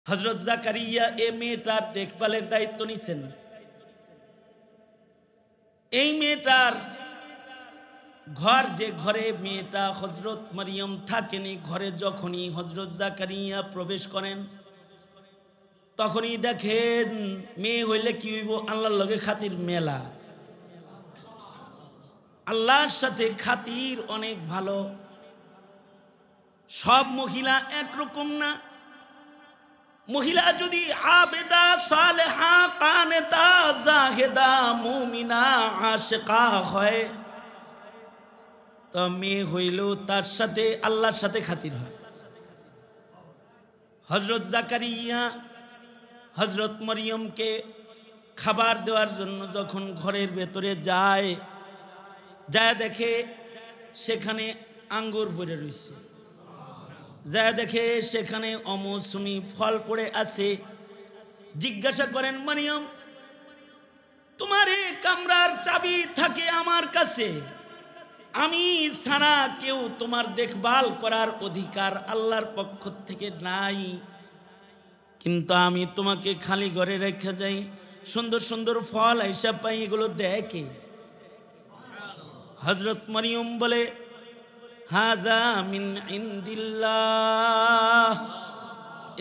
হযরত জাকারিয়া এই মেয়েটার দেখভালের দায়িত্ব নিছেন। এই মেয়েটার ঘর, যে ঘরে মেয়েটা হযরত মরিয়ম থাকেন, এই ঘরে যখনই হযরত জাকারিয়া প্রবেশ করেন তখনই দেখেন মেয়ে হইলে কি হইব, আল্লাহর লগে খাতির মেলা, আল্লাহর সাথে খাতির অনেক ভালো। সব মহিলা একরকম না। মহিলা যদি আবেদা সালেহা কানেতা জাহেদা মুমিনা আশিকা হয় তো মেয়ে হইল তার সাথে আল্লাহর সাথে খাতির হয়। হযরত জাকারিয়া হযরত মরিয়মকে খাবার দেওয়ার জন্য যখন ঘরের ভেতরে যায় দেখে সেখানে আঙ্গুর পড়ে রয়েছে, দেখে সেখানে অমৌসুমি ফল পড়ে আছে। জিজ্ঞাসা করেন, মরিয়ম, তোমার এই কামরার চাবি থাকে আমার কাছে, আমি ছাড়া কেউ তোমার দেখভাল করার অধিকার আল্লাহর পক্ষ থেকে নাই, কিন্তু আমি তোমাকে খালি ঘরে রেখে যাই, সুন্দর সুন্দর ফল হিসাব পাই, এগুলো দেখে। হযরত মরিয়ম বলে, হাযা মিন ইনদিল্লাহ,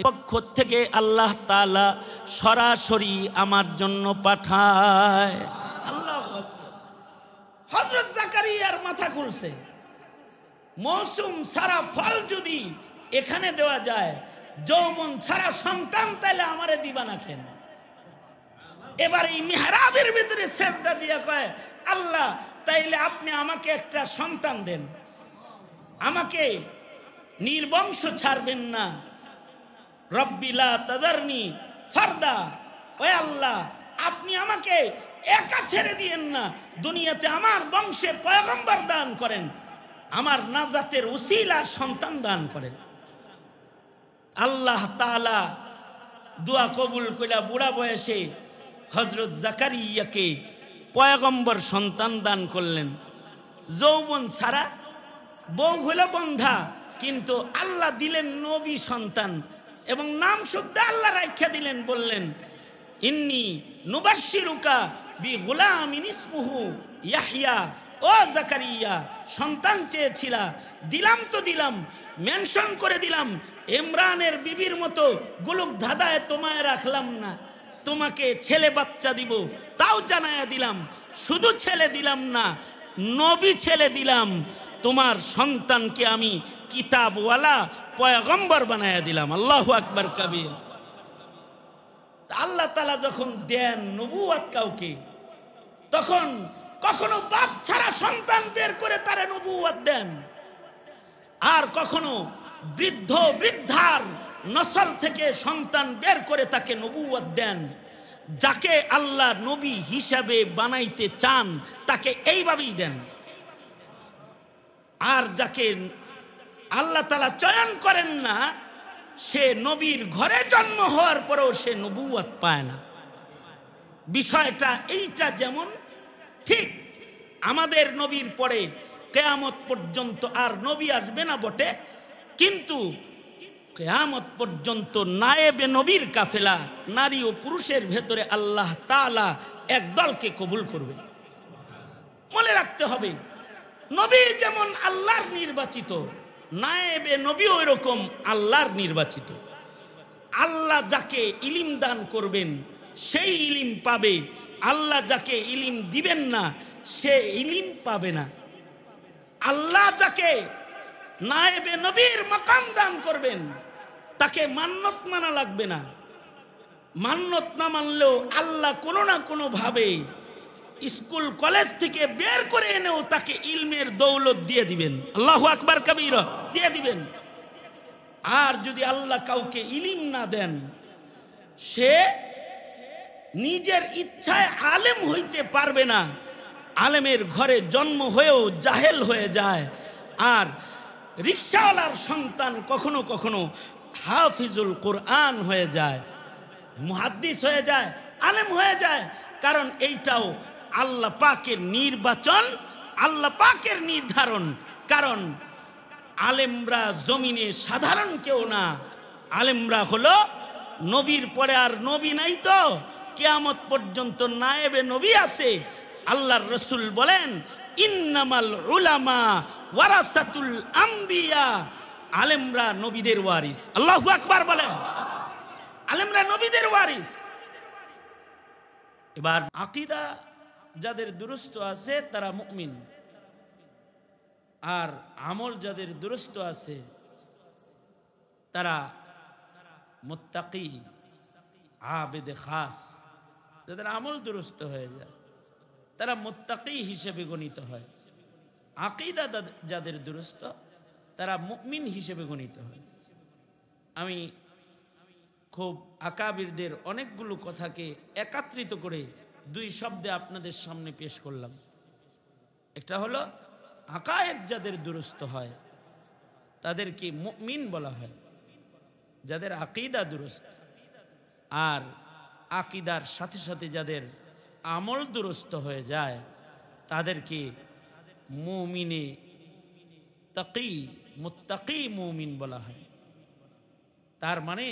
পক্ষ থেকে আল্লাহ তাআলা সরাসরি আমার জন্য পাঠায়। আল্লাহু আকবার। হযরত জাকারিয়ার মাথা খুলছে, মৌসুম ছাড়া ফল যদি এখানে দেওয়া যায়, যৌবন ছাড়া সন্তান তাইলে আমারে দিবা না কেন? এবার এই মিহরাবের ভিতরে সেজদা দিয়া কয়, আল্লাহ তাইলে আপনি আমাকে একটা সন্তান দেন, আমাকে নির্বংশ ছাড়বেন না। রব্বি লা তাযারনি ফারদা, ওহে আল্লাহ আপনি আমাকে একা ছেড়ে দিয়েন না, দুনিয়াতে আমার বংশে পয়গম্বর দান করেন, আমার নাজাতের উসিলা সন্তান দান করেন। আল্লাহ তাআলা দোয়া কবুল কইরা বুড়া বয়সে হযরত জাকারিয়াকে পয়গম্বর সন্তান দান করলেন। যৌবন ছাড়া, বউ হইল বন্ধা, কিন্তু আল্লাহ দিলেন নবী সন্তান এবং নাম শুদ্ধ আল্লাহ রাখা দিলেন, বললেন ইন্নী নুবাশশিরুকা বিগুলামিন ইসমুহু ইয়াহইয়া। ও জাকারিয়া, সন্তান চেয়েছিলা, দিলাম তো দিলাম, মেনশন করে দিলাম, ইমরানের বিবির মতো গুলুক ধাঁধায় তোমায় রাখলাম না, তোমাকে ছেলে বাচ্চা দিব তাও জানায়া দিলাম, শুধু ছেলে দিলাম না, নবী ছেলে দিলাম, তোমার সন্তানকে আমি কিতাবওয়ালা পয়গম্বর বানায়া দিলাম। আল্লাহু আকবার কাবীর। আল্লাহ তাআলা যখন দেন নবুয়ত কাউকে, তখন কখনো বাপ ছাড়া সন্তান বের করে তারে নবুয়ত দেন, আর কখনো বৃদ্ধ বৃদ্ধার নসল থেকে সন্তান বের করে তাকে নবুয়ত দেন। যাকে আল্লাহ নবী হিসাবে বানাইতে চান তাকে এইভাবেই দেন, আর যাকে আল্লাহ তাআলা চয়ন করেন না, সে নবীর ঘরে জন্ম হওয়ার পরেও সে নবুয়ত পায় না। বিষয়টা এইটা যেমন ঠিক আমাদের নবীর পরে কিয়ামত পর্যন্ত আর নবী আসবে না বটে, কিন্তু কিয়ামত পর্যন্ত নায়েবে নবীর কাফেলা নারী ও পুরুষের ভেতরে আল্লাহ তাআলা এক দলকে কবুল করবে। মনে রাখতে হবে, নবী যেমন আল্লাহর নির্বাচিত, নায়েবে নবী ওই রকম আল্লাহর নির্বাচিত। আল্লাহ যাকে ইলিম দান করবেন সেই ইলিম পাবে, আল্লাহ যাকে ইলিম দিবেন না সে ইলিম পাবে না। আল্লাহ যাকে নায়েবে নবীর মাকাম দান করবেন তাকে মান্নত মানা লাগবে না, মান্নত না মানলেও আল্লাহ কোনো না কোনো ভাবে স্কুল কলেজ থেকে বের করে এনেও তাকে ইলমের দৌলত দিয়ে দিবেন। আল্লাহু আকবার কাবীরা, দিয়ে দিবেন। আর যদি আল্লাহ কাউকে ইলিম না দেন, সে নিজের ইচ্ছায় আলেম হইতে পারবে না, আলেমের ঘরে জন্ম হয়েও জাহেল হয়ে যায়। আর রিকশাওয়ালার সন্তান কখনো কখনো হাফিজুল কোরআন হয়ে যায়, মুহাদ্দিস হয়ে যায়, আলেম হয়ে যায়, কারণ এইটাও আল্লাহ পাকের নির্বাচন, আল্লাহ পাকের নির্ধারণ। কারণ আলেমরা জমিনে সাধারণ কেউ না, আলেমরা হলো নবীর পরে আর নবী নাই তো, কিয়ামত পর্যন্ত নায়েবে নবী আছে। আল্লাহর রসুল বলেন, ইন্নামাল উলামা ওয়ারাসাতুল আম্বিয়া, আলেমরা নবীদের ওয়ারিস। আল্লাহু আকবার বলেন, আলেমরা নবীদের ওয়ারিস। এবার আকীদা যাদের দুরুস্ত আছে তারা মুমিন, আর আমল যাদের দুরুস্ত আছে তারা মুত্তাকি, আবেদে খাস। যাদের আমল দুরুস্ত হয়ে যায় তারা মুত্তাকি হিসেবে গণিত হয়। আকীদা যাদের দুরুস্ত তারা মুমিন হিসেবে গণিত হয়। আমি খুব আকাবিরদের অনেকগুলো কথাকে একত্রিত করে দুই শব্দে আপনাদের সামনে পেশ করলাম। একটা হলো আকায়েদ যাদের দুরুস্ত হয় তাদেরকে মুমিন বলা হয়, যাদের আকীদা দুরুস্ত। আর আকীদার সাথে সাথে যাদের আমল দুরুস্ত হয়ে যায় তাদেরকে মুমিনে তাকি, মুত্তাকি মুমিন বলা হয়। তার মানে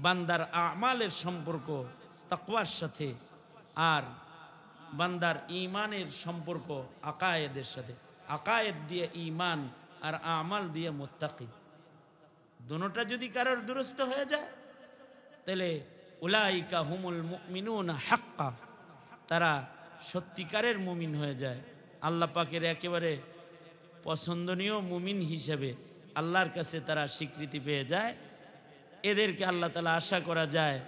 বান্দার আমালের সম্পর্ক তাকওয়ার সাথে, আর বান্দার ঈমানের সম্পর্ক আকায়েদের সাথে। আকায়েদ দিয়ে ঈমান আর আমাল দিয়ে মুত্তাকি। দুটোটা যদি কারোর দুরুস্ত হয়ে যায় তাহলে উলাইকা হুমুল মুমিনুনা হাক্কা, তারা সত্যিকারের মুমিন হয়ে যায়। আল্লাহ পাকের একেবারে পছন্দনীয় মুমিন হিসেবে আল্লাহর কাছে তারা স্বীকৃতি পেয়ে যায়। এদেরকে আল্লাহ তাআলা আশা করা যায়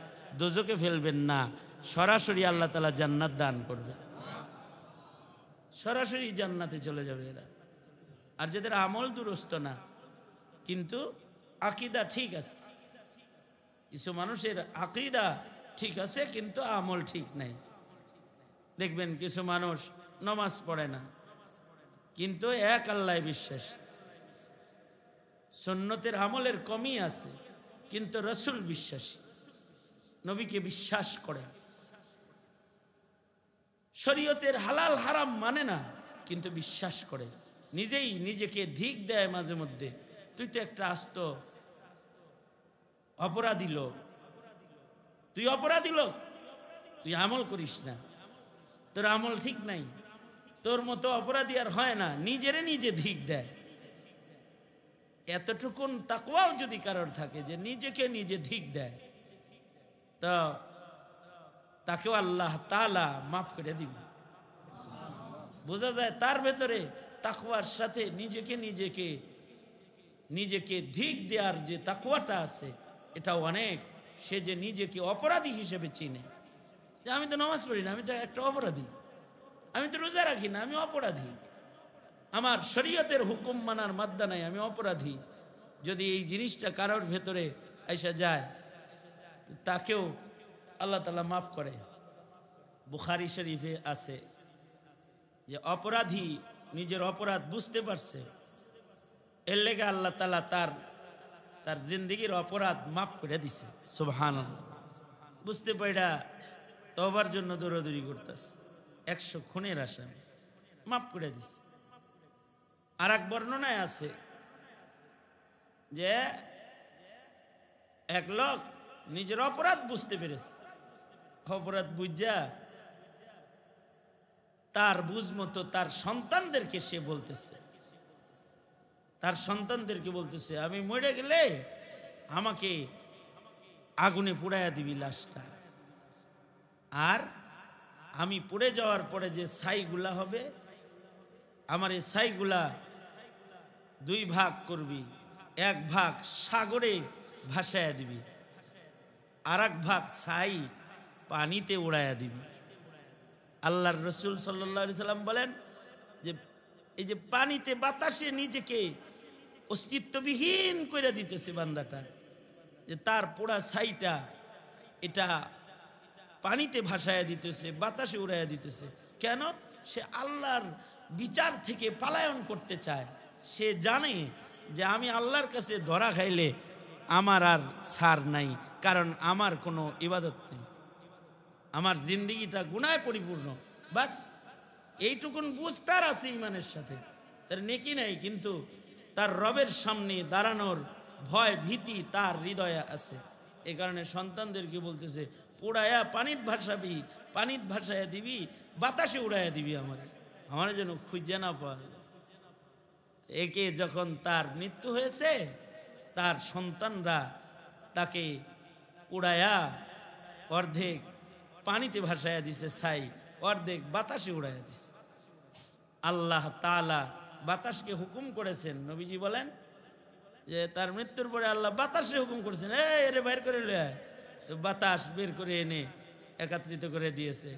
দোজখে ফেলবেন না, সরাসরি আল্লাহ তাআলা জান্নাত দান করবে, সরাসরি জান্নাতে চলে যাবে এরা। আর যাদের আমল দুরুস্ত না কিন্তু আকীদা ঠিক আছে, কিছু মানুষের আকীদা ঠিক আছে কিন্তু আমল ঠিক নাই। দেখবেন কিছু মানুষ নামাজ পড়ে না কিন্তু এক আল্লাহ বিশ্বাস, সুন্নতের আমলের কমই আছে কিন্তু রসুল বিশ্বাসী, নবীকে বিশ্বাস করে। শরীয়তের হালাল হারাম মানে না কিন্তু বিশ্বাস করে। নিজেই নিজেকে ধিক দেয় মাঝে মধ্যে, তুই তো একটা আস্ত অপরাধী লোক, তুই অপরাধী লোক, তুই আমল করিস না, তোর আমল ঠিক নাই, তোর মতো অপরাধী আর হয় না, নিজেরে নিজে ধিক দেয়। এতটুকুন তাকওয়াও যদি কারোর থাকে যে নিজেকে নিজে ধিক দেয় তো তাকেও আল্লাহ তাআলা মাফ করে দিবে। বোঝা যায় তার ভেতরে তাকওয়ার সাথে নিজেকে ধিক দেওয়ার যে তাকওয়াটা আছে এটা অনেক। সে যে নিজেকে অপরাধী হিসেবে চিনে যে আমি তো নামাজ পড়ি না, আমি তো একটা অপরাধী, আমি তো রোজা রাখি না, আমি অপরাধী, আমার শরীয়তের হুকুম মানার মাদ্দা নাই, আমি অপরাধী। যদি এই জিনিসটা কারোর ভেতরে আইসা যায় তাকেও আল্লাহ তাআলা মাফ করে। বুখারী শরীফে আছে যে অপরাধী নিজের অপরাধ বুঝতে পারছে, এর লেগে আল্লাহ তাআলা তার জিন্দেগির অপরাধ মাফ করে দিছে। সুবহানাল্লাহ। বুঝতে পাইরা তওবার জন্য দৌড়াদৌড়ি করতেছে, 100 খুনের আসামি মাফ করে দিছে। আর এক বর্ণনায় আছে যে এক লোক নিজের অপরাধ বুঝতে পেরেছে, অপরাধ বুঝা তার বুঝ মতো তার সন্তানদেরকে সে বলতেছে, আমি মরে গেলে আমাকে আগুনে পুড়াইয়া দিবি লাশটা, আর আমি পুড়ে যাওয়ার পরে যে ছাইগুলা হবে আমার এই ছাইগুলা 2 ভাগ করবি, 1 ভাগ সাগরে ভাসাইয়া দিবি, আর 1 ভাগ ছাই পানিতে উড়াইয়া দিবি। আল্লাহর রসুল সাল্লাল্লাহু আলাইহি সাল্লাম বলেন যে এই যে পানিতে বাতাসে নিজেকে অস্তিত্ববিহীন করে দিতেছে বান্দাটা, যে তার পোড়া ছাইটা এটা পানিতে ভাসাইয়া দিতেছে, বাতাসে উড়াইয়া দিতেছে। কেন? সে আল্লাহর বিচার থেকে পলায়ন করতে চায়। সে জানে যে আমি আল্লাহর কাছে ধরা খাইলে আমার আর ছাড় নাই, কারণ আমার কোনো ইবাদত নেই, আমার জিন্দেগিটা গুনাহে পরিপূর্ণ। বাস এইটুকুন বুঝ তার আছে ইমানের সাথে, তার নেকি নাই, কিন্তু তার রবের সামনে দাঁড়ানোর ভয় ভীতি তার হৃদয়ে আছে। এই কারণে সন্তানদেরকে বলতেছে, পোড়ায়া পানিত ভাসাবি, পানিত ভাসাইয়া দিবি, বাতাসে উড়াইয়া দিবি আমার যেন খুঁজে না পাওয়া যায়। একে যখন তার মৃত্যু হয়েছে, তার সন্তানরা তাকে উড়ায়া অর্ধেক পানিতে ভাসাইয়া দিছে ছাই, অর্ধেক বাতাসে উড়াইয়া দিছে। আল্লাহ তাআলা বাতাসকে হুকুম করেছেন, নবীজি বলেন যে তার মৃত্যুর পরে আল্লাহ বাতাসে হুকুম করেছেন, এরে বের করে লয়। বাতাস বের করে এনে একত্রিত করে দিয়েছে।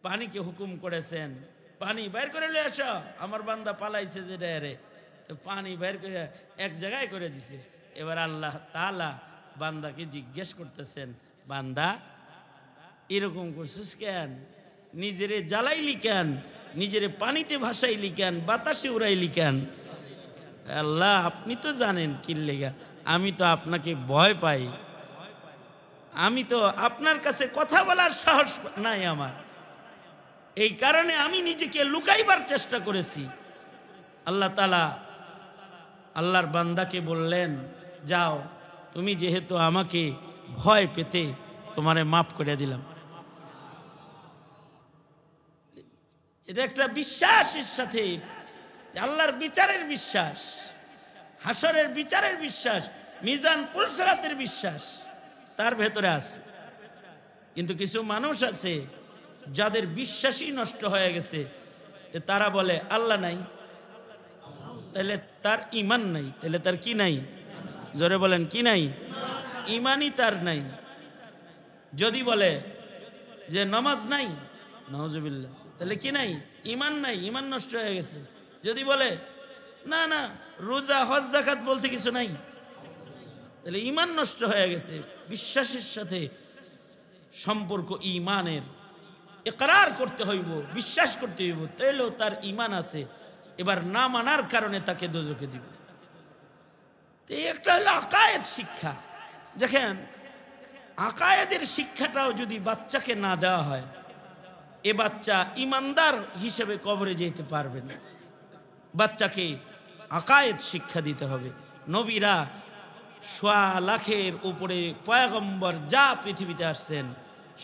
পানিকে হুকুম করেছেন, পানি বের করে লয়ে আসো, আমার বান্দা পালাইছে যে ডেরে, পানি বের করে এক জায়গায় করে দিছে। এবার আল্লাহ তাআলা বান্দাকে জিজ্ঞেস করতেছেন, বান্দা এরকম করছিস কেন? নিজেরে জ্বালাইলি কেন? নিজেরে পানিতে ভাসাইলি কেন? বাতাসে উড়াইলি কেন? আল্লাহ আপনি তো জানেন কি লেগা, আমি তো আপনাকে ভয় পাই, আমি তো আপনার কাছে কথা বলার সাহস নাই আমার, এই কারণে আমি নিজেকে লুকাইবার চেষ্টা করেছি। আল্লাহ তাআলা আল্লাহর বান্দাকে বললেন, যাও, তুমি যেহেতু আমাকে ভয় পেতে, তোমারে মাফ করে দিলাম। এটা একটা বিশ্বাসের সাথে আল্লাহর বিচারের বিশ্বাস, হাসরের বিচারের বিশ্বাস, মিজান পুলসরাতের বিশ্বাস তার ভেতরে আছে। কিন্তু কিছু মানুষ আছে যাদের বিশ্বাসই নষ্ট হয়ে গেছে, তারা বলে আল্লাহ নাই, তাহলে তার ঈমান নাই। তাহলে তার কি নাই? জোরে বলেন, কি নাই? ঈমানই তার নাই। যদি বলে যে নামাজ নাই, নাউজুবিল্লাহ, তাহলে কি নাই? ঈমান নাই, ঈমান নষ্ট হয়ে গেছে। যদি বলে না না রোজা হজ যাকাত বলতে কিছু নাই, তাহলে ঈমান নষ্ট হয়ে গেছে। বিশ্বাসের সাথে সম্পর্ক ঈমানের, ইকরার করতে হইব, বিশ্বাস করতে হইব, তাইলেও তার ঈমান আছে। এবার না মানার কারণে তাকে দোজখে দিব। এই একটা হলো আকায়েদ শিক্ষা। দেখেন, আকায়েদের শিক্ষাটাও যদি বাচ্চাকে না দেওয়া হয়, এ বাচ্চা ইমানদার হিসেবে কবরে যেতে পারবে না। বাচ্চাকে আকায়েদ শিক্ষা দিতে হবে। নবীরা 1.25 লাখের উপরে পয়গম্বর যা পৃথিবীতে আসছেন,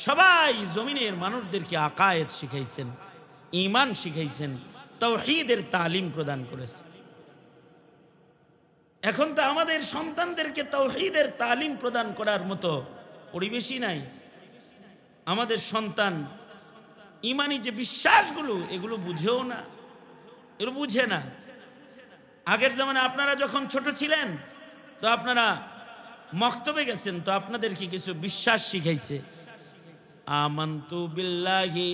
সবাই জমিনের মানুষদেরকে আকায়েদ শিখাইছেন, ঈমান শিখাইছেন, তাওহীদের তালিম প্রদান করেছেন। এখন তো আমাদের সন্তানদেরকে তাওহীদের তালিম প্রদান করার মতো পরিবেশই নাই। আমাদের সন্তান ঈমানি যে বিশ্বাসগুলো, এগুলো বুঝেও না, এগুলো বুঝে না। আগের জামানে আপনারা যখন ছোট ছিলেন, তো আপনারা মক্তবে গেছেন, তো আপনাদেরকে কিছু বিশ্বাস শিখাইছে। আমানতু বিল্লাহি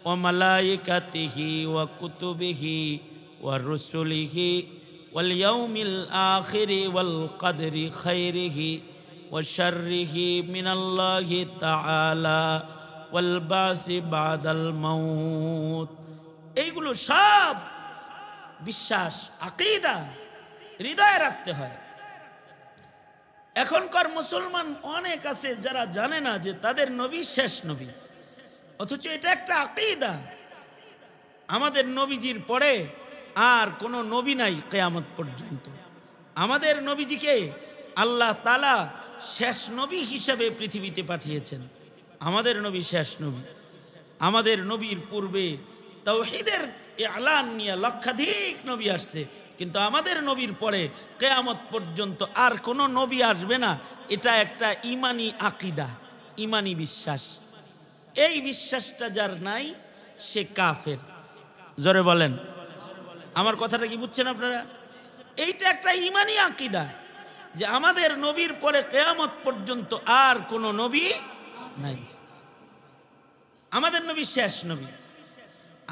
ওয়া মালাইকাতিহি ওয়া কুতুবিহি ওয়া রুসুলিহি ওয়াল ইয়াউমিল আখিরি ওয়াল কদরি খাইরিহি ওয়া শাররিহি মিনাল্লাহি তাআলা ওয়াল বাসি বাদাল মাউত। এইগুলো সব বিশ্বাস, আকীদা হৃদয়ে রাখতে হয়। এখনকার মুসলমান অনেক আছে যারা জানে না যে তাদের নবী শেষ নবী, অথচ এটা একটা আকীদা। আমাদের নবীজির পরে আর কোনো নবী নাই কিয়ামত পর্যন্ত। আমাদের নবীজিকে আল্লাহ তাআলা শেষ নবী হিসেবে পৃথিবীতে পাঠিয়েছেন। আমাদের নবী শেষ নবী। আমাদের নবীর পূর্বে তাওহীদের ইলান নিয়ে লক্ষাধিক নবী আসছে, কিন্তু আমাদের নবীর পরে কিয়ামত পর্যন্ত আর কোনো নবী আসবে না। এটা একটা ঈমানি আকীদা, ঈমানি বিশ্বাস। এই বিশ্বাসটা যার নাই, সে কাফের। জোরে বলেন, আমার কথাটা কি বুঝছেন আপনারা? এইটা একটা ঈমানি আকীদা যে আমাদের নবীর পরে কিয়ামত পর্যন্ত আর কোনো নবী নাই। আমাদের নবী শেষ নবী।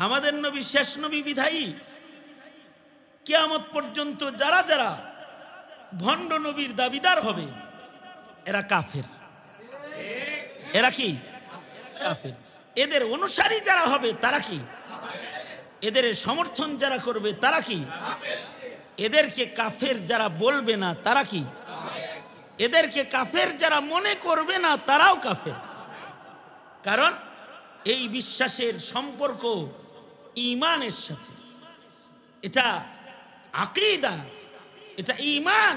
আমাদের নবী শেষ নবী বিধায়ী কিয়ামত পর্যন্ত যারা যারা ভণ্ড নবীর দাবিদার হবে, এরা কাফের। এরা কি? কাফের। এদের অনুসারী যারা হবে তারা কি? এদের সমর্থন যারা করবে তারা কি? এদেরকে কাফের যারা বলবে না তারা কি? এদেরকে কাফের যারা মনে করবে না তারাও কাফের। কারণ এই বিশ্বাসের সম্পর্ক ঈমানের সাথে। এটা আকীদা, এটা ঈমান,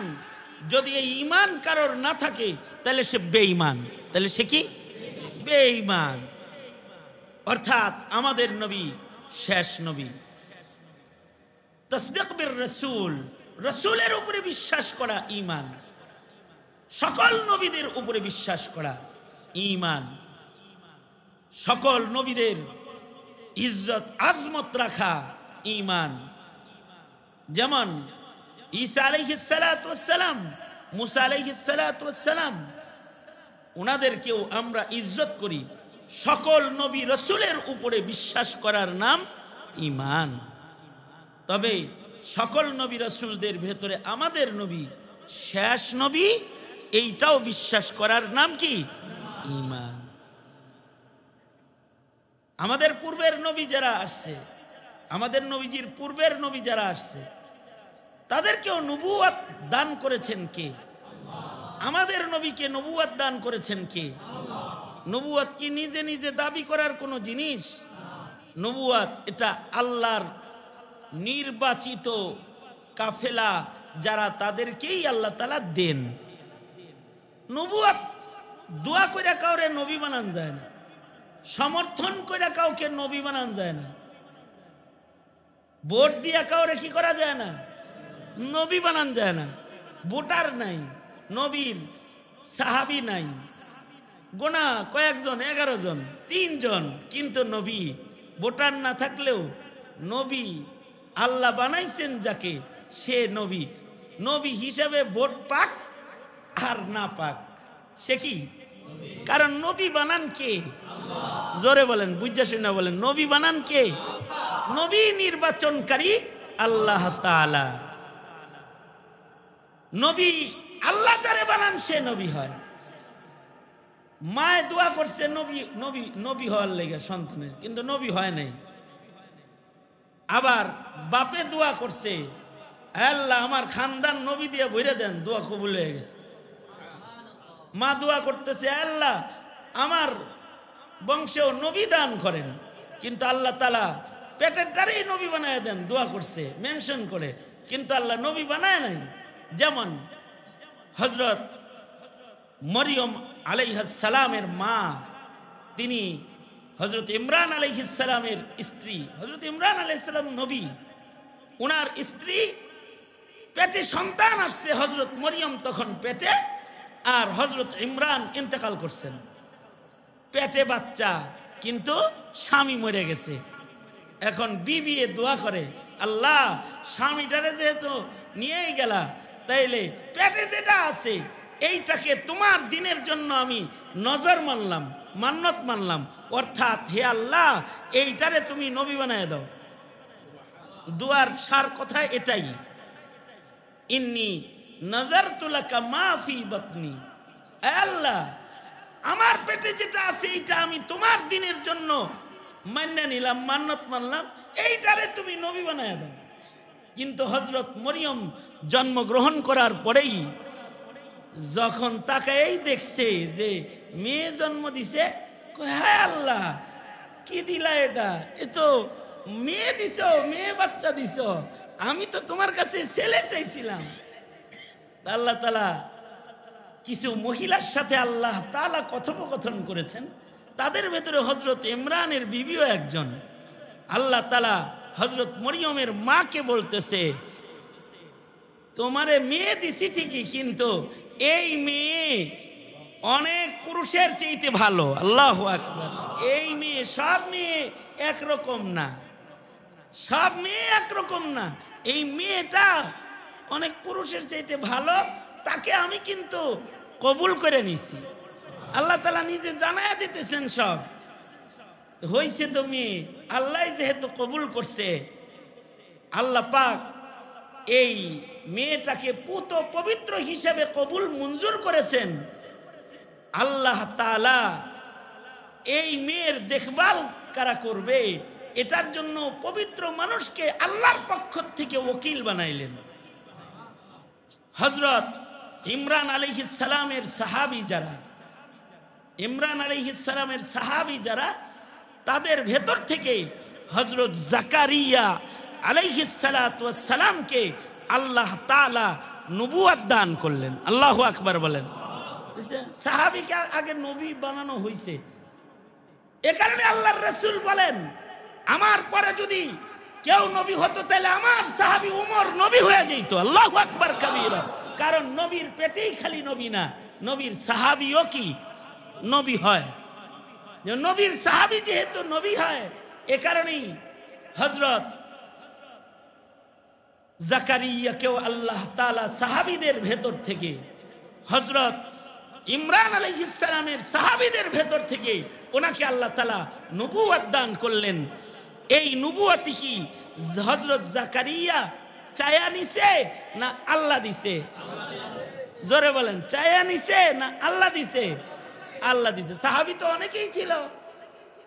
যদি এই ঈমান কারোর না থাকে তাহলে সে বেঈমান। তাহলে সে কি? বেঈমান। অর্থাৎ আমাদের নবী শেষ নবী। তাসদীক বির রাসূল, রাসূলের উপরে বিশ্বাস করা ঈমান। সকল নবীদের উপরে বিশ্বাস করা ঈমান। সকল নবীদের ইজ্জত আজমত রাখা ঈমান। যেমন ঈসা আলাইহিস সালাতু ওয়াস সালাম, মুসা আলাইহিস সালাতু ওয়াস সালাম, ওনাদেরকেও আমরা ইজ্জত করি। সকল নবী রাসূলের উপরে বিশ্বাস করার নাম ঈমান। তবে সকল নবী রাসূলদের ভেতরে আমাদের নবী শেষ নবী, এইটাও বিশ্বাস করার নাম কি? ঈমান। আমাদের পূর্বের নবী যারা আসছে, আমাদের নবীজির পূর্বের নবী যারা আসছে, তাদেরকেও নবুয়ত দান করেছেন কে? আমাদের নবীকে নবুয়ত দান করেছেন কে? নবুয়ত কি নিজে নিজে দাবি করার কোনো জিনিস? নবুয়ত এটা আল্লাহর নির্বাচিত কাফেলা যারা, তাদেরকেই আল্লাহ তাআলা দেন। নবুয়ত দোয়া কইরা কাউরে নবী বানান যায় না, সমর্থন কইরা কাউকে নবী বানান যায় না, ভোট দিয়া কাউরে কি করা যায় না? নবী বানান যায় না। ভোটার নাই, নবীর সাহাবী নাই, গোনা কয়েকজন, 11 জন, 3 জন, কিন্তু নবী। ভোটার না থাকলেও নবী আল্লাহ বানাইছেন যাকে, সে নবী। নবী হিসাবে ভোট পাক আর না পাক, সে কি? কারণ নবী বানান কে? জোরে বলেন, বুঝা শুনে বলেন, নবী বানান কে? নবী নির্বাচনকারী আল্লাহ তাআলা। নবী আল্লাহ যারে বানান সে নবী হয়। মায়ে দোয়া করছে নবী নবী নবী হওয়ার লেগে সন্তানের, কিন্তু নবী হয় নাই। আবার বাপে দোয়া করছে, আল্লাহ আমার খানদান নবী দিয়ে ভরে দেন, দোয়া কবুল হয়ে গেছে। মা দোয়া করতেছে, আল্লাহ আমার বংশেও নবী দান করেন, কিন্তু আল্লাহ তাআলা পেটের দ্বারেই নবী বানায় দেন, দোয়া করছে মেনশন করে, কিন্তু আল্লাহ নবী বানায় নাই। যেমন হযরত মরিয়ম আলাইহিস সালামের মা, তিনি হযরত ইমরান আলাইহিস সালামের স্ত্রী। হযরত ইমরান আলাইহিস সালাম নবী, ওনার স্ত্রী পেটে সন্তান আসছে, হযরত মরিয়ম তখন পেটে, আর হযরত ইমরান ইন্তেকাল করছেন। পেটে বাচ্চা, কিন্তু স্বামী মরে গেছে। এখন বিবি দোয়া করে, আল্লাহ স্বামীটারে যেহেতু নিয়েই গেলা, তাইলে পেটে যেটা আছে এইটাকে তোমার দিনের জন্য আমি নজর মানলাম, মান্নত মানলাম, অর্থাৎ হে আল্লাহ এইটারে তুমি নবী বানায় দাও। দুয়ার সার কথা এটাই, ইন্নী নাযারতু লাকা মা ফি বাতনি, আল্লাহ আমার পেটে যেটা আছে এইটা আমি তোমার দিনের জন্য মান্য নিলাম, মান্নত মানলাম, এইটারে তুমি নবী বানায় দাও। কিন্তু হযরত মরিয়ম জন্মগ্রহণ করার পরেই যখন তাকাই দেখছে যে মেয়ে জন্ম দিছে, হ্যাঁ আল্লাহ কি দিলা এটা, এ তো মেয়ে দিছ, মেয়ে বাচ্চা দিছ, আমি তো তোমার কাছে ছেলে চাইছিলাম। আল্লাহ তাআলা কিছু মহিলার সাথে আল্লাহ তাআলা কথোপকথন করেছেন, তাদের ভেতরে হযরত ইমরানের বিবিও একজন। আল্লাহ তাআলা হযরত মরিয়মের মাকে বলতেছে, তোমারে মেয়ে দিছি ঠিকই, কিন্তু এই মেয়ে অনেক পুরুষের চাইতে ভালো। আল্লাহু আকবার। এই মেয়ে, সব মেয়ে একরকম না, সব মেয়ে একরকম না, এই মেয়েটা অনেক পুরুষের চাইতে ভালো, তাকে আমি কিন্তু কবুল করে নিছি। আল্লাহ তাআলা নিজে জানায়া দিতেছেন সব হইছে। তো মেয়ে আল্লাহ যেহেতু কবুল করছে, আল্লাহ পাক এই মেয়েটাকে পুত পবিত্র হিসাবে কবুল মঞ্জুর করেছেন। আল্লাহ তাআলা এই মেয়ের দেখভাল কারা করবে, এটার জন্য পবিত্র মানুষকে আল্লাহর পক্ষ থেকে ওকিল বানাইলেন। হযরত ইমরান আলাইহিস সালামের সাহাবী যারা, ইমরান আলাইহিস সালামের সাহাবী যারা, তাদের ভেতর থেকে হযরত জাকারিয়া আলাইহিস সালাতু ওয়াস সালামকে আল্লাহ তাআলা নবুয়ত দান করলেন। আল্লাহু আকবার বলেন। সাহাবীকে আগে নবী বানানো হয়েছে, এ কারণে আল্লাহর রাসূল বলেন আমার পরে যদি কেউ নবী হতো তাহলে আমার সাহাবী উমর নবী হয়ে যেত। আল্লাহু আকবার কাবীরা। কারণ নবীর পেটেই খালি নবী না, নবীর সাহাবীও কি নবী হয়। যে নবীর সাহাবী যেহেতু নবী হয়, এ কারণেই হযরত জাকারিয়াকেও আল্লাহ তাআলা সাহাবীদের ভেতর থেকে, হযরত ইমরান আলাইহিস সালামের সাহাবীদের ভেতর থেকে ওনাকে আল্লাহ তাআলা নবুয়ত দান করলেন। এই নবুয়ত কি হযরত জাকারিয়া চায়া নিছে না আল্লাহ দিছে? জোরে বলেন, চায়া নিছে না আল্লাহ দিছে? আল্লাহ দিছে। সাহাবী তো অনেকেই ছিল,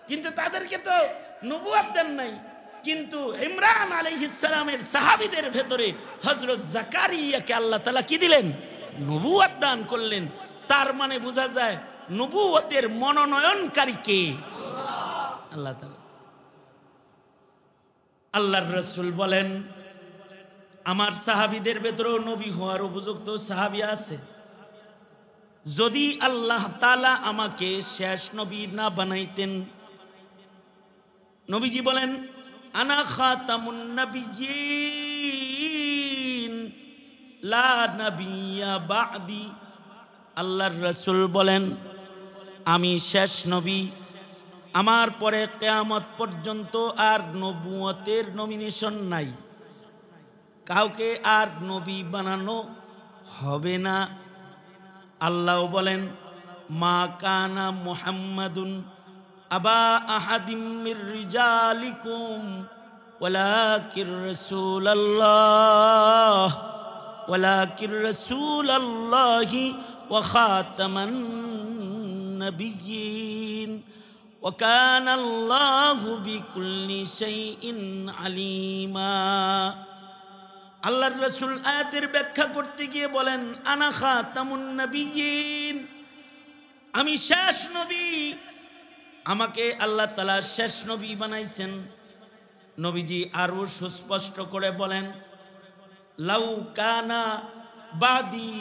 কিন্তু তাদেরকে তো নবুয়ত দেন নাই। কিন্তু ইমরান আলাইহিস সালামের সাহাবীদের ভেতরে হযরত জাকারিয়াকে আল্লাহ তাআলা কি দিলেন? নবুয়ত দান করলেন। তার মানে বোঝা যায় নবুয়তের মনোনয়নকারী কে? আল্লাহ তাআলা। আল্লাহর রাসূল বলেন আমার সাহাবীদের ভেতরেও নবী হওয়ার উপযুক্ত সাহাবী আছে। যদি আল্লাহ তাআলা আমাকে শেষ নবী না বানাইতেন, নবীজি বলেন আনা খাতামুন নাবিয়্যিন লা নাবিয়্যা বা'দি। আল্লাহর রাসূল বলেন আমি শেষ নবী, আমার পরে কিয়ামত পর্যন্ত আর নবুয়তের নমিনেশন নাই, কাউকে আর নবী বানানো হবে না। আল্লাহ বলেন মা কানা মুহাম্মাদুন আবা আহাদিম মির রিজালিকুম ওয়ালাকির রাসূলুল্লাহি ওয়া খাতামান নাবিয়্যিন ওয়া কানা আল্লাহু বিকুল্লি শাইইন আলিমা। আল্লাহর রাসূল আয়াতের ব্যাখ্যা করতে গিয়ে বলেন আনা খাতামুন নাবিয়্যিন, আমি শেষ নবী, আমাকে আল্লাহ তাআলা শেষ নবী বানাইছেন। নবীজি আরো সুস্পষ্ট করে বলেন লাউ কানা বাদি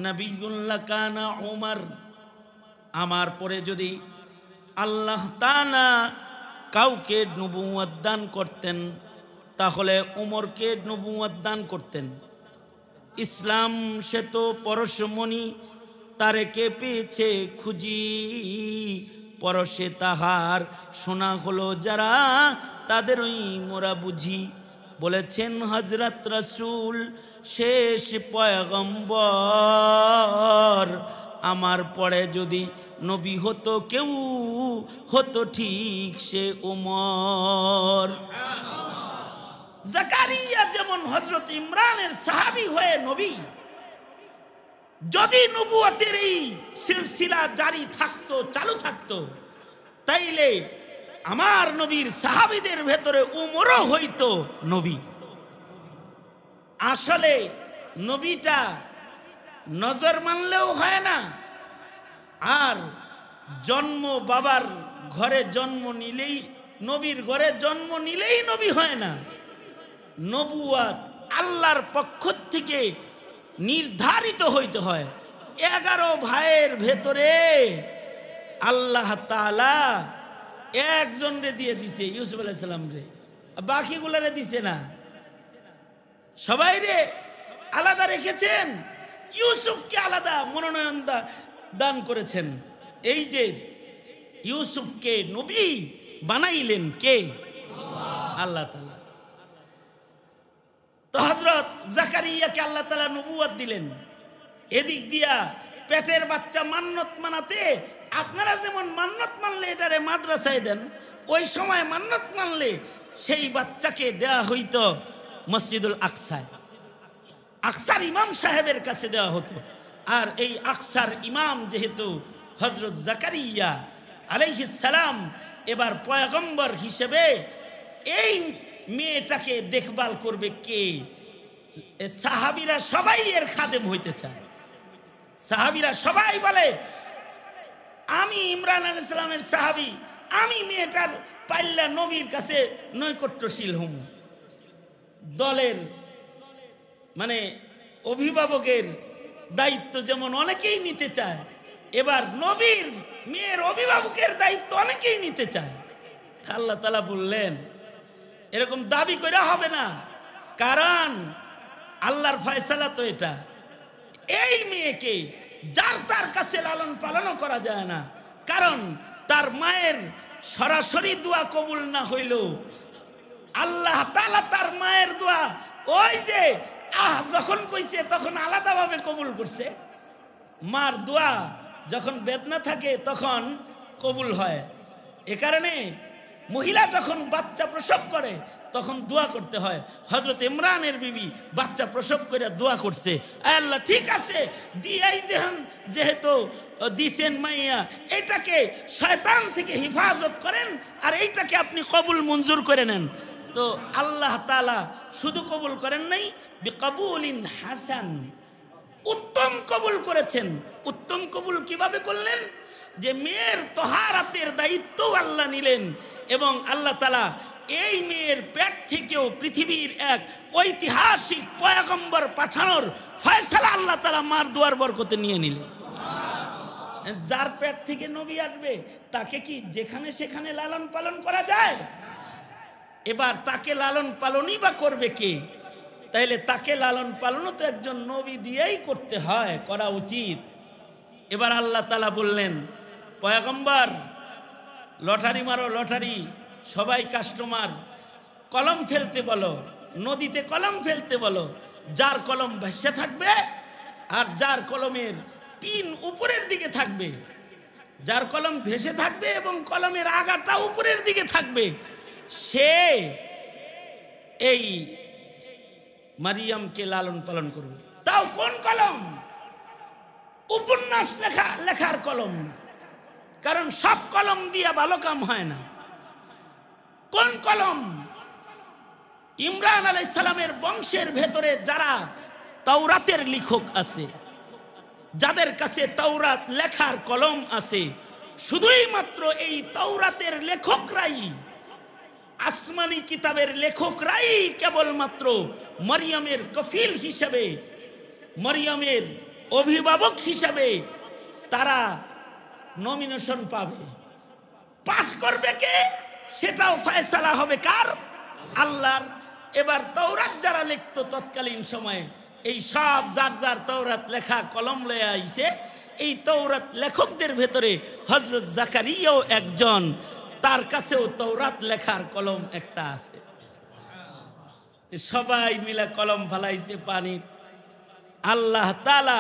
নবিয়্যুন লাকানা উমর, আমার পরে যদি আল্লাহ তাআলা কাউকে নবুয়ত দান করতেন তাহলে উমরকে নবুয়ত দান করতেন। ইসলাম সে তো পরশমণি, তারেকে পেয়েছে খুঁজি, পরশে তাহার শোনা হলো যারা তাদেরই মোরা বুঝি। বলেছেন হযরত রাসূল শেষ পয়গম্বর, আমার পরে যদি নবী হতো কেউ হতো ঠিক সে উমর। জাকারিয়া যেমন হযরত ইমরানের সাহাবী হয়ে নবী, যদি নবুয়তের এই সিলসিলা জারি থাকতো, চালু থাকতো, তাইলে আমার নবীর সাহাবীদের ভেতরে উমরও হইতো নবী। আসলে নবীটা নজর মানলেও হয় না, আর জন্ম বাবার ঘরে জন্ম নিলেই, নবীর ঘরে জন্ম নিলেই নবী হয় না। নবুয়ত আল্লাহর পক্ষ থেকে নির্ধারিত হইতে হয়। 11 ভাইয়ের ভেতরে আল্লাহ তাআলা একজন রে দিয়ে দিছে, ইউসুফ আলাইহিস সালাম রে, বাকিগুলারে দিছে না, সবাই রে আলাদা রেখেছেন, ইউসুফকে আলাদা মনোনয়ন দান করেছেন। এই যে ইউসুফকে নবী বানাইলেন কে? আল্লাহ তাআলা। তো হযরত জাকারিয়াকে আল্লাহ তাআলা নবুয়ত দিলেন। এদিক দিয়া পেটের বাচ্চা মান্নত মানাতে, আপনারা যেমন মান্নত মানলে এটারে মাদ্রাসায় দেন, ওই সময় মান্নত মানলে সেই বাচ্চাকে দেয়া হইতো মসজিদুল আকসায়, আকসার ইমাম সাহেবের কাছে দেওয়া হতো। আর এই আকসার ইমাম যেহেতু হযরত জাকারিয়া আলাইহিস সালাম, এবার পয়গম্বর হিসেবে এই মেয়েটাকে দেখভাল করবে কে? সাহাবীরা সবাই এর খাদেম হইতে চায়। সাহাবীরা সবাই বলে আমি ইমরান আলাইহিস সালামের সাহাবী, আমি মেয়েটার পাল্লা নবীর কাছে নৈকট্যশীল হম। দলের মানে অভিভাবকের দায়িত্ব যেমন অনেকেই নিতে চায়, এবার নবীর মেয়ের অভিভাবকের দায়িত্ব অনেকেই নিতে চায়। আল্লাহ তাআলা বললেন এরকম দাবি করে হবে না, কারণ আল্লাহর ফয়সালা তো এটা। এই মেয়েকে যার তার কাছে লালন পালনও করা যায় না, কারণ তার মায়ের সরাসরি দোয়া কবুল না হইল আল্লাহ তাআলা তার মায়ের দোয়া ওই যে যখন কইছে তখন আলাদাভাবে কবুল করছে। মার দোয়া যখন বেদনা থাকে তখন কবুল হয়। এ কারণে মহিলা যখন বাচ্চা প্রসব করে তখন দোয়া করতে হয়। হযরত ইমরানের বিবি বাচ্চা প্রসব করে দোয়া করছে, আল্লাহ ঠিক আছে দিয়াই যেহেতু দিছেন মাইয়া, এটাকে শয়তান থেকে হেফাজত করেন আর এইটাকে আপনি কবুল মঞ্জুর করে নেন। তো আল্লাহ তাআলা শুধু কবুল করেন নাই, বিকবুলিন হাসান, উত্তম কবুল করেছেন। উত্তম কবুল কিভাবে করলেন? যে মেয়ের তহারাতের দায়িত্ব আল্লাহ নিলেন এবং আল্লাহ তাআলা এই মেয়ের পেট থেকেও পৃথিবীর এক ঐতিহাসিক পয়গম্বর পাঠানোর ফয়সালা আল্লাহ তাআলা মার দুয়ার বরকতে নিয়ে নিলেন। যার পেট থেকে নবী আসবে তাকে কি যেখানে সেখানে লালন পালন করা যায়? এবার তাকে লালন পালনই বা করবে কে? তাইলে তাকে লালন পালনও তো একজন নবী দিয়েই করতে হয়, করা উচিত। এবার আল্লাহ তাআলা বললেন পয়গম্বর লটারি মারো, লটারি, সবাই কাস্টমার, কলম ফেলতে বলো, নদীতে কলম ফেলতে বলো, যার কলম ভাসে থাকবে আর যার কলমের পিন উপরের দিকে থাকবে, যার কলম ভেসে থাকবে এবং কলমের আগাটা উপরের দিকে থাকবে, সে এই মারিয়ামকে লালন পালন করবে। তাও কোন কলম? উপন্যাস লেখার কলম না, কারণ সব কলম দিয়া ভালো কাম হয় না। কোন কলম? ইমরান আলাইহিস সালামের বংশের ভেতরে যারা তাওরাতের লেখক আছে, যাদের কাছে তাওরাত লেখার কলম আছে, শুধুই মাত্র এই তাওরাতের লেখকরাই, আসমানি কিতাবের লেখকরাই কেবলমাত্র মরিয়মের কফিল হিসেবে, মরিয়মের অভিভাবক হিসেবে তারা নমিনেশন পাবে। পাস করবে কে সেটাও ফয়সালা হবে কার? আল্লাহর। এবার তাওরাত যারা লিখতো তৎকালীন সময়ে, এই সব যার যার তাওরাত লেখা কলম লয়ে আইছে, এই তাওরাত লেখকদের ভেতরে হযরত জাকারিয়াও একজন, তার কাছেও তাওরাত লেখার কলম একটা আছে। সবাই মিলে কলম ফালাইছে পানি, আল্লাহ তাআলা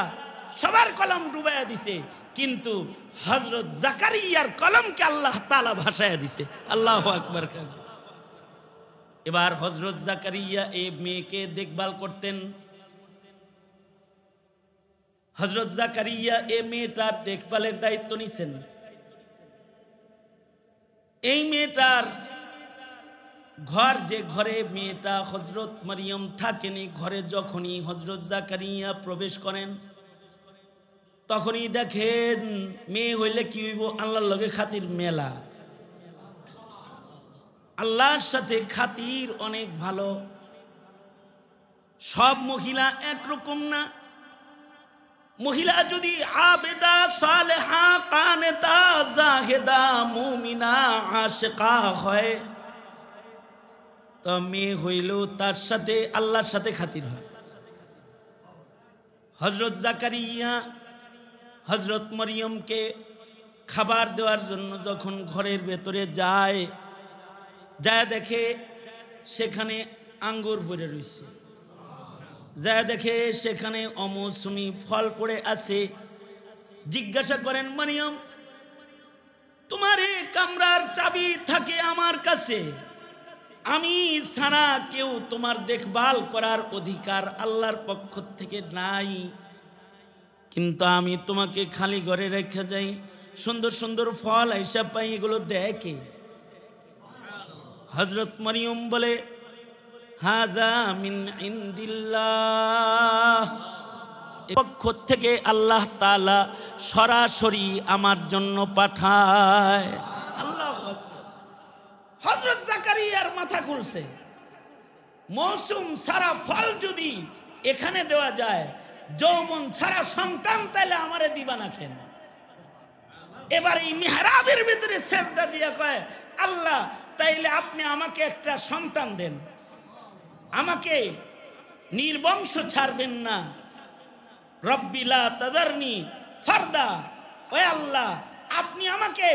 সবার কলম ডুবাইয়া দিছে, কিন্তু হযরত জাকারিয়ার কলমকে আল্লাহ তাআলা ভাসাইয়া দিছে। আল্লাহু আকবার। এবার হযরত জাকারিয়া এই মেয়েকে দেখভাল করতেন। হযরত জাকারিয়া এই মেয়েটার দেখভালের দায়িত্ব নিছেন। এই মেয়েটার ঘর, যে ঘরে মেয়েটা হযরত মারিয়াম থাকেন, এই ঘরে যখনই হযরত জাকারিয়া প্রবেশ করেন তখনই দেখেন মেয়ে হইলে কি হইব, আল্লাহর লগে খাতির মেলা, আল্লাহর সাথে খাতির অনেক ভালো। সব মহিলা একরকম না। মহিলা যদি আবেদা, সালেহা, কানেতা, জাহেদা, মুমিনা, আশিকা হয়, তো মেয়ে হইলেও তার সাথে আল্লাহর সাথে খাতির হয়। হযরত জাকারিয়া হযরত মরিয়মকে খাবার দেওয়ার জন্য যখন ঘরের ভেতরে যায়, দেখে সেখানে আঙ্গুর পড়ে রয়েছে, দেখে সেখানে অমৌসুমি ফল পড়ে আছে। জিজ্ঞাসা করেন, মরিয়ম, তোমার এই কামরার চাবি থাকে আমার কাছে, আমি ছাড়া কেউ তোমার দেখভাল করার অধিকার আল্লাহর পক্ষ থেকে নাই, কিন্তু আমি তোমাকে খালি ঘরে রেখে যাই, সুন্দর সুন্দর ফল আইসা পাই, এগুলো দেখে। হযরত মরিয়ম বলে, হাযা মিন ইনদিল্লাহ, পক্ষ থেকে আল্লাহ তাআলা সরাসরি আমার জন্য পাঠায়। আল্লাহু আকবার। হযরত জাকারিয়ার মাথা খুলছে। মৌসুম সারা ফল যদি এখানে দেওয়া যায়, যৌবন ছাড়া সন্তান তাইলে আমারে দিবা না কেন? এবার এই মেহরাবের ভিতরে সেজদা দিয়া কয়, আল্লাহ তাইলে আপনি আমাকে একটা সন্তান দেন, আমাকে নির্বংশ ছাড়বেন না। রব্বি লা তাযারনি ফারদা, ও আল্লাহ আপনি আমাকে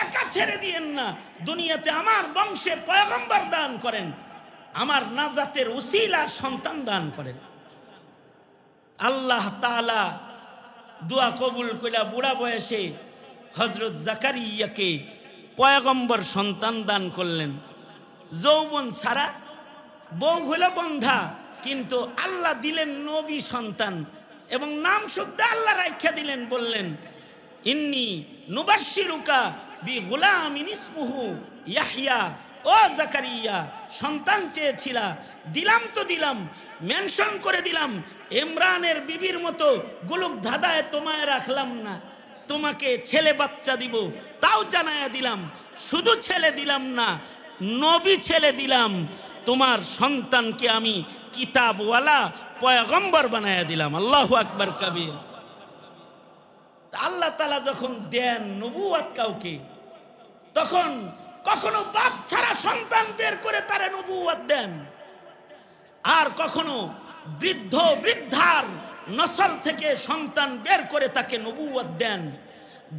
একা ছেড়ে দিয়েন না, দুনিয়াতে আমার বংশে পয়গম্বর দান করেন, আমার নাজাতের উসিলা সন্তান দান করেন। আল্লাহ তাআলা দোয়া কবুল কইরা বুড়া বয়সে হযরত জাকারিয়াকে পয়গম্বর সন্তান দান করলেন। যৌবন ছাড়া, বউ হলো বন্ধা, কিন্তু আল্লাহ দিলেন নবী সন্তান এবং নাম শুদ্ধ আল্লাহ রাখা দিলেন। বললেন ইন্নী নুবাশশিরুকা বিগুলামিন ইসমুহু ইয়াহইয়া। ও জাকারিয়া, সন্তান চেয়েছিলা, দিলাম তো দিলাম, মেনশন করে দিলাম। ইমরানের বিবির মতো গুলুক ধাঁধায় তোমায় রাখলাম না, তোমাকে ছেলে বাচ্চা দিব তাও জানায়া দিলাম। শুধু ছেলে দিলাম না, নবী ছেলে দিলাম। তোমার সন্তানকে আমি কিতাবওয়ালা পয়গম্বর বানায়া দিলাম। আল্লাহু আকবার কবীর। আল্লাহ তাআলা যখন দেন নবুয়ত কাউকে, তখন কখনো বাপ ছাড়া সন্তান বের করে তারে নবুয়ত দেন, আর কখনো বৃদ্ধ বৃদ্ধার নসল থেকে সন্তান বের করে তাকে নবুয়ত দেন।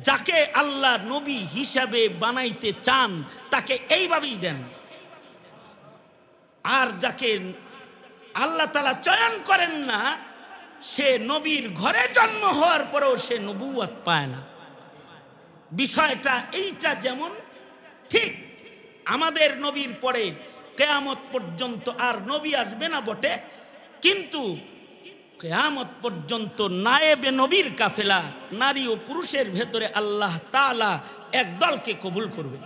যাকে আল্লাহ নবী হিসাবে বানাইতে চান তাকে এইভাবেই দেন, আর যাকে আল্লাহ তাআলা চয়ন করেন না, সে নবীর ঘরে জন্ম হওয়ার পরেও সে নবুয়ত পায় না। বিষয়টা এইটা যেমন ঠিক আমাদের নবীর পরে কিয়ামত পর্যন্ত আর নবী আসবে না বটে, কিন্তু কিয়ামত পর্যন্ত নায়েবে নবীর কাফেলা নারী ও পুরুষের ভেতরে আল্লাহ তাআলা এক দলকে কবুল করবে।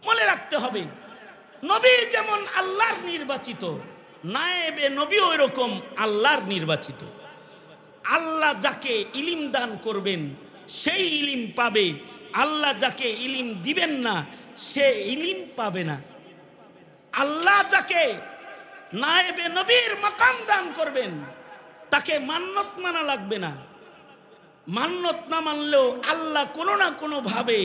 মনে রাখতে হবে, নবী যেমন আল্লাহর নির্বাচিত, নায়েবে নবীও এরকম আল্লাহর নির্বাচিত। আল্লাহ যাকে ইলিম দান করবেন সেই ইলিম পাবে, আল্লাহ যাকে ইলিম দিবেন না সে ইলিম পাবে না। আল্লাহ যাকে নায়েবে নবীর মাকাম দান করবেন তাকে মান্নত মানা লাগবে না। মান্নত না মানলেও আল্লাহ কোনো না কোনো ভাবে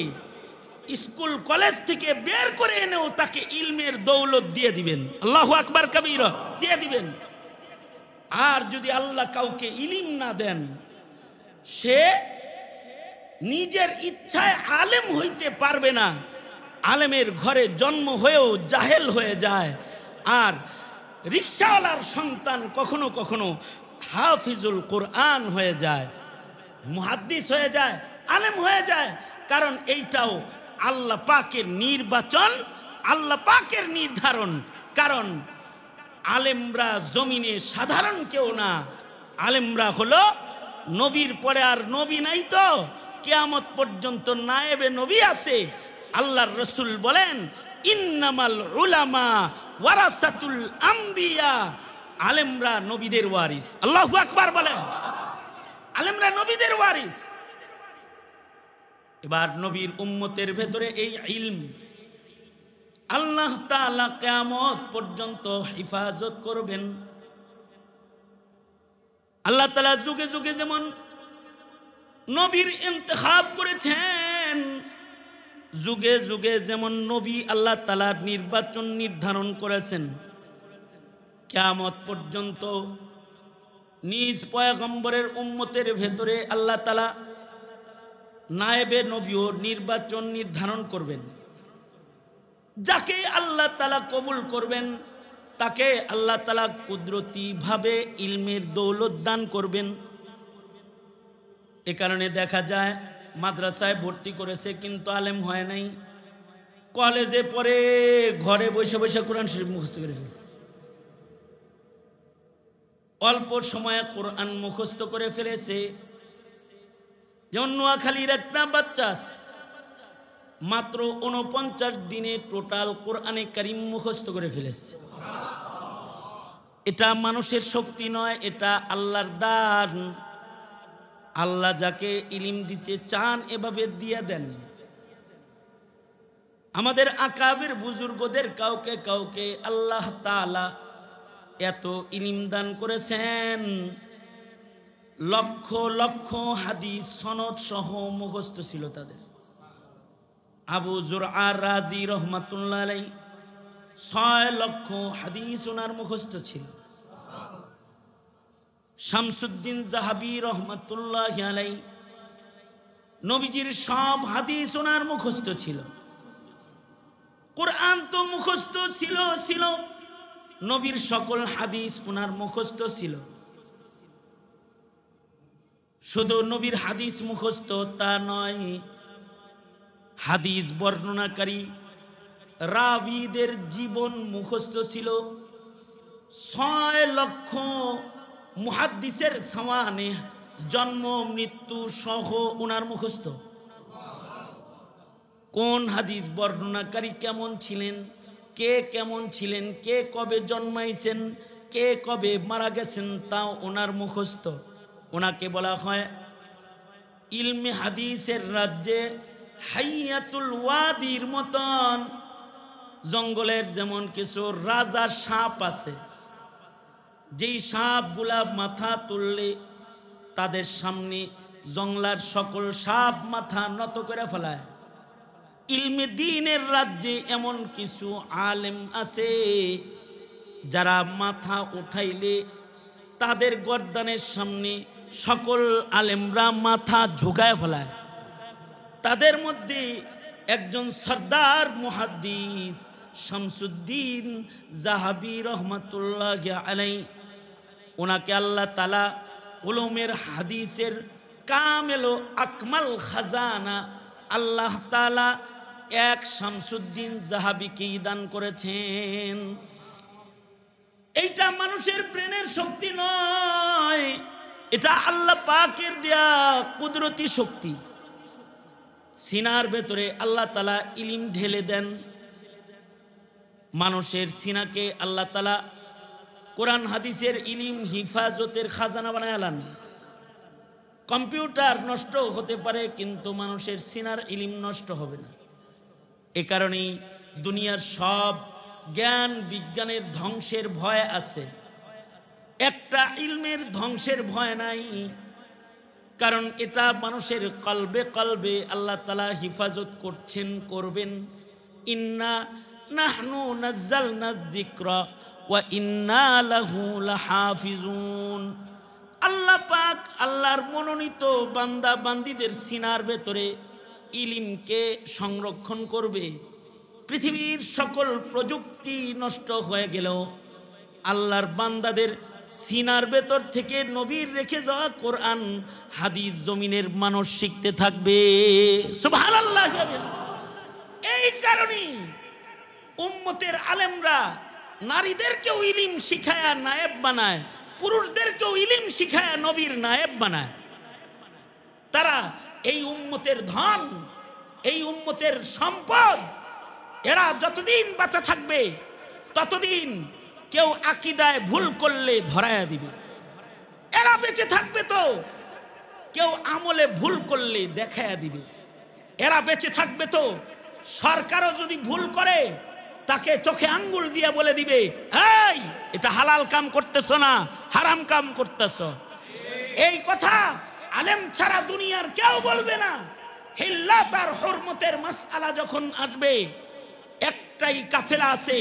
স্কুল কলেজ থেকে বের করে এনেও তাকে ইলমের দৌলত দিয়ে দিবেন। আল্লাহু আকবার কবীরা, দিয়ে দিবেন। আর যদি আল্লাহ কাউকে ইলিম না দেন, সে নিজের ইচ্ছায় আলেম হইতে পারবে না। আলেমের ঘরে জন্ম হয়েও জাহেল হয়ে যায়। আর রিকশাওয়ালার সন্তান কখনো কখনো হাফিজুল কোরআন হয়ে যায়, মুহাদ্দিস হয়ে যায়, আলেম হয়ে যায়। কারণ এইটাও আল্লাহ পাকের নির্বাচন, আল্লাহ পাকের নির্ধারণ। কারণ আলেমরা জমিনে সাধারণ কেউ না, আলেমরা হলো নবীর পরে আর নবী নাই, তো কিয়ামত পর্যন্ত নায়েবে নবী আছে। আল্লাহর রাসূল বলেন ইন্নামাল উলামা ওয়ারাসাতুল আম্বিয়া, আলেমরা নবীদের ওয়ারিস। আল্লাহু আকবার বলেন, আলেমরা নবীদের ওয়ারিস। এবার নবীর উম্মতের ভেতরে এই ইলম আল্লাহ তাআলা কিয়ামত পর্যন্ত হিফাজত করবেন। আল্লাহ তাআলা যুগে যুগে যেমন নবীর ইন্তেখাব করেছেন, যুগে যুগে যেমন নবী আল্লাহ তাআলা নির্বাচন নির্ধারণ করেছেন, কিয়ামত পর্যন্ত নিজ পয়গম্বরের উম্মতের ভেতরে আল্লাহ তাআলা নায়েবে নবীও নির্বাচন নির্ধারণ করবেন। যাকে আল্লাহ তাআলা কবুল করবেন তাকে আল্লাহ তাআলা কুদরতি ভাবে ইলমের দৌলত দান করবেন। এ কারণে দেখা যায় মাদ্রাসায় ভর্তি করেছে কিন্তু আলেম হয় নাই, কলেজে পড়ে ঘরে বসে বসে কোরআন শরীফ মুখস্থ করে ফেলেছে, অল্প সময়ে কোরআন মুখস্থ করে ফেলেছে। যেমন নোয়াখালীর একটা বাচ্চা মাত্র 49 দিনে টোটাল কোরআনে কারীম মুখস্থ করে ফেলেছে। এটা মানুষের শক্তি নয়, এটা আল্লাহর দান। আল্লাহ যাকে ইলিম দিতে চান এভাবে দিয়ে দেন। আমাদের আকাবের বুজুর্গদের কাউকে কাউকে আল্লাহ তাআলা এত ইলম দান করেছেন, লক্ষ লক্ষ হাদিস সনদ সহ মুখস্থ ছিল তাদের। আবু জুরআ রাজি রহমাতুল্লাহ আলাইহি 6 লক্ষ হাদিস ওনার মুখস্থ ছিল। শামসুদ্দিন জাহাবি রহমাতুল্লাহ আলাইহি নবীজির সব হাদিস ওনার মুখস্থ ছিল। কোরআন তো মুখস্থ ছিল, নবীর সকল হাদিস ওনার মুখস্থ ছিল। শুধু নবীর হাদিস মুখস্থ তা নয়, হাদিস বর্ণনাকারী রাবীদের জীবন মুখস্থ ছিল। 6 লক্ষ মুহাদ্দিসের সাওয়ানে জন্ম মৃত্যু সহ ওনার মুখস্থ। কোন হাদিস বর্ণনাকারী কেমন ছিলেন, কে কেমন ছিলেন, কে কবে জন্মাইছেন, কে কবে মারা গেছেন, তাও ওনার মুখস্থ। ওনাকে বলা হয় ইলমে হাদিসের রাজ্যে হাইয়াতুল ওয়াদির মতন। জঙ্গলের যেমন কিছু রাজা সাপ আছে, যেই সাপগুলা মাথা তুললে তাদের সামনে জঙ্গলার সকল সাপ মাথা নত করে ফেলায়, ইলমে দ্বীনের রাজ্যে এমন কিছু আলেম আছে যারা মাথা উঠাইলে তাদের গর্দানের সামনে সকল আলেমরা মাথা ঝুঁকায় ফেলায়। তাদের মধ্যে একজন সরদার মুহাদ্দিস শামসুদ্দিন জাহাবি রহমাতুল্লাহ আলাইহি, ওনাকে আল্লাহ তাআলা উলুমের হাদিসের কামেল ও আকমাল খাজানা আল্লাহ তাআলা এক শামসুদ্দিন জাহাবিকে দান করেছেন। এইটা মানুষের ব্রেনের শক্তি নয়, এটা আল্লাহ পাকের দেয়া কুদরতি শক্তি। সিনার ভেতরে আল্লাহ তাআলা ইলম ঢেলে দেন। মানুষের সিনাকে আল্লাহ তাআলা কোরআন হাদিসের ইলম হিফাজতের খাজানা বানায় আলান। কম্পিউটার নষ্ট হতে পারে, কিন্তু মানুষের সিনার ইলম নষ্ট হবে না। এ কারণেই দুনিয়ার সব জ্ঞান বিজ্ঞানের ধ্বংসের ভয় আছে, একটা ইলমের ধ্বংসের ভয় নাই। কারণ এটা মানুষের কলবে কলবে আল্লাহ তাআলা হিফাজত করছেন, করবেন। ইন্না নাহনু নাজ্জালনা যিকরা ওয়া ইন্না লাহু লাহাফিজুন। আল্লাহ পাক আল্লাহর মনোনীত বান্দা বান্দীদের সিনার ভেতরে ইলমকে সংরক্ষণ করবে। পৃথিবীর সকল প্রযুক্তি নষ্ট হয়ে গেলেও আল্লাহর বান্দাদের সিনার ভেতর থেকে নবীর রেখে যাওয়া কোরআন হাদিস জমিনের মানুষ শিখতে থাকবে। সুবহানাল্লাহ। এই কারণেই উম্মতের আলেমরা নারীদেরকেও ইলম শিখায়া নায়েব বানায়, পুরুষদেরকেও ইলম শিখায়া নবীর নায়েব বানায়। তারা এই উম্মতের ধন, এই উম্মতের সম্পদ। এরা যতদিন বাঁচা থাকবে ততদিন কেউ আকীদায় ভুল করলে ধরায়া দিবে। এরা বেঁচে থাকবে তো কেউ আমলে ভুল করলে দেখায়া দিবে। এরা বেঁচে থাকবে তো সরকারও যদি ভুল করে তাকে চোখে আঙ্গুল দিয়ে বলে দিবে, এই এটা হালাল কাম করতেছো না, হারাম কাম করতেছো। এই কথা আলেম ছাড়া দুনিয়ার কেউ বলবে না। হিল্লাত আর হুরমতের মাসআলা যখন আসবে, একটাই কাফেলা আছে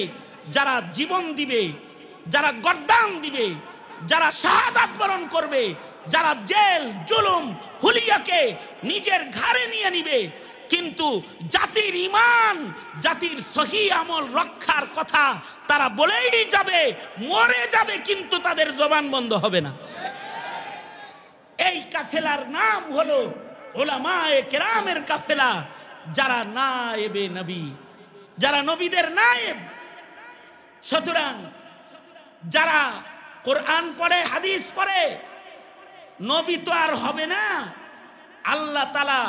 যারা জীবন দিবে, যারা গর্দান দিবে, যারা শাহাদাত বরণ করবে, যারা জেল জুলুম হুলিয়াকে নিজের ঘাড়ে নিয়ে নিবে। কিন্তু জাতির ঈমান, জাতির সহি আমল রক্ষার কথা তারা বলেই যাবে, মরে যাবে, কিন্তু তাদের জবান বন্ধ হবে না। এই কাফেলার নাম হলো উলামায়ে কেরামের কাফেলা, যারা নায়েবে নবী, যারা নবীদের নায়েব। সুতরাং যারা কোরআন পড়ে, হাদিস পড়ে, নবী তো আর হবে না। আল্লাহ তাআলা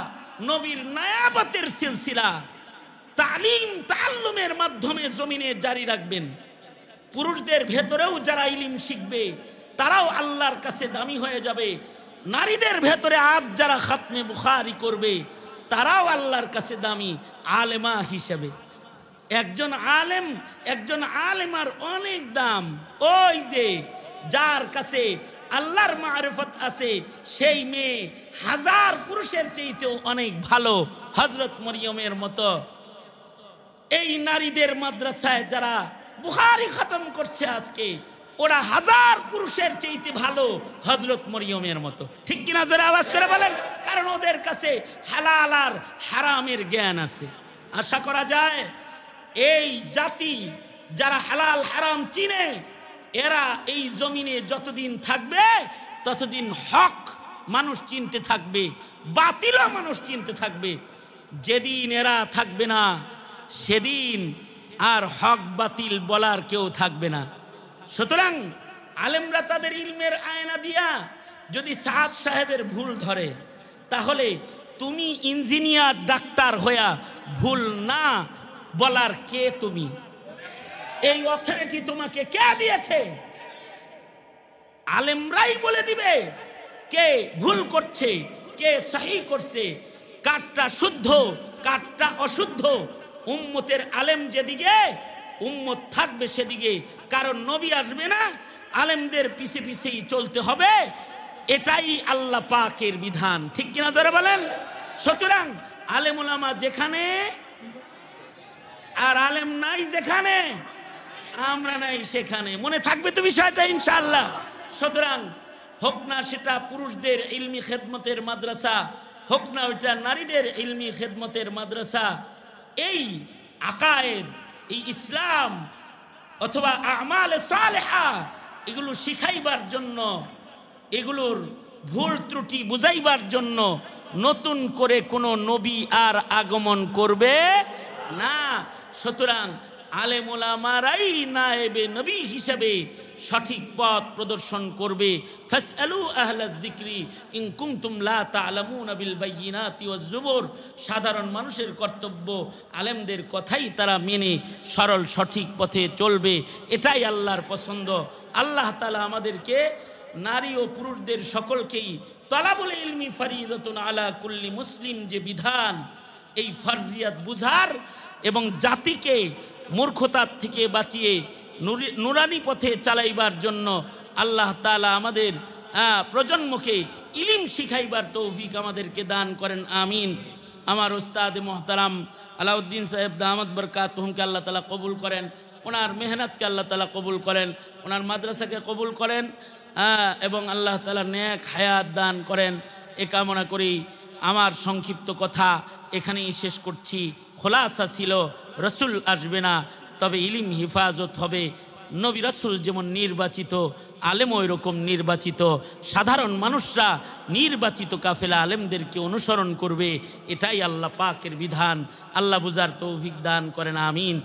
নবীর নায়াবতের সিলসিলা তালিম তাআল্লুমের মাধ্যমে জমিনে জারি রাখবেন। পুরুষদের ভেতরেও যারা ইলম শিখবে তারাও আল্লাহর কাছে দামি হয়ে যাবে। নারীদের ভেতরে আজ যারা খাতমে বুখারী করবে তারাও আল্লাহর কাছে দামি আলেমা হিসেবে। একজন আলেমার অনেক দাম। ওই যে যার কাছে আল্লাহর মারিফত আছে সেই মেয়ে হাজার পুরুষের চাইতেও অনেক ভালো, হযরত মরিয়মের মতো। এই নারীদের মাদ্রাসায় যারা বুখারী খতম করছে আজকে, ওরা হাজার পুরুষের চাইতে ভালো হযরত মরিয়মের মতো। ঠিক কিনা জোরে আওয়াজ করে বলেন। কারণ ওদের কাছে হালাল আর হারামের জ্ঞান আছে। আশা করা যায় এই জাতি যারা হালাল হারাম চিনে, এরা এই জমিনে যতদিন থাকবে ততদিন হক মানুষ চিনতে থাকবে, বাতিলও মানুষ চিনতে থাকবে। যেদিন এরা থাকবে না সেদিন আর হক বাতিল বলার কেউ থাকবে না। সুতরাং আলেমরা তাদের ইলমের আয়না দিয়া যদি সাদ সাহেবের ভুল ধরে, তাহলে তুমি ইঞ্জিনিয়ার ডাক্তার হইয়া ভুল না বলার কে? তুমি এই অথরিটি তোমাকে কে দিয়েছে? আলেমরাই বলে দিবে কে ভুল করছে, কে সহি করছে, কারটা শুদ্ধ কারটা অশুদ্ধ। উম্মতের আলেম যেদিকে, উম্মত থাকবে সেদিকে। কারণ নবী আসবে না, আলেমদের পিছে পিছেই চলতে হবে। এটাই আল্লাহ পাকের বিধান। ঠিক কিনা জোরে বলেন। সুতরাং আলেম ওলামা যেখানে আর আলেম নাই যেখানে, আমরা নাই সেখানে। মনে থাকবে তো বিষয়টা ইনশাআল্লাহ। সুতরাং হোক না সেটা পুরুষদের ইলমি খেদমতের মাদ্রাসা, হোক না ওইটা নারীদের ইলমি খেদমতের মাদ্রাসা, এই আকায়েদ, এই ইসলাম অথবা আমাল সালেহা, এগুলো শিখাইবার জন্য, এগুলোর ভুল ত্রুটি বুঝাইবার জন্য নতুন করে কোনো নবী আর আগমন করবে না। সুতরাং আলেম ওলামারাই নায়েবে নবী হিসেবে সঠিক পথ প্রদর্শন করবে। ফাসআলু আহলায যিকরি ইন কুনতুম লা তা'লামুনা বিল বায়িনাতি ওয়াজ জুবুর। সাধারণ মানুষের কর্তব্য আলেমদের কথাই তারা মেনে সরল সঠিক পথে চলবে। এটাই আল্লাহর পছন্দ। আল্লাহ তাআলা আমাদেরকে নারী ও পুরুষদের সকলকেই তলাবুল ইলমি ফরিদাতুন আলা কুল্লি মুসলিম যে বিধান, এই ফরজিয়াত বুঝার এবং জাতিকে মূর্খতার থেকে বাঁচিয়ে নুরানি পথে চালাইবার জন্য আল্লাহ তাআলা আমাদের প্রজন্মকে ইলম শিখাইবার তৌফিক আমাদেরকে দান করেন। আমিন। আমার উস্তাদ মোহতারাম আলাউদ্দিন সাহেব দামাত বরকাতুহুমকে আল্লাহ তাআলা কবুল করেন, ওনার মেহনতকে আল্লাহ তাআলা কবুল করেন, ওনার মাদ্রাসাকে কবুল করেন এবং আল্লাহ তাআলা নেক হায়াত দান করেন। এ কামনা করি আমার সংক্ষিপ্ত কথা এখানেই শেষ করছি। খোলাসা ছিল রসুল আসবে না, তবে ইলিম হিফাজত হবে। নবী রাসূল যেমন নির্বাচিত, আলেমও এরকম নির্বাচিত। সাধারণ মানুষরা নির্বাচিত কাফেলা আলেমদেরকে অনুসরণ করবে। এটাই আল্লাহ পাকের বিধান। আল্লাহ বুঝার তৌফিক দান করেন। আমিন।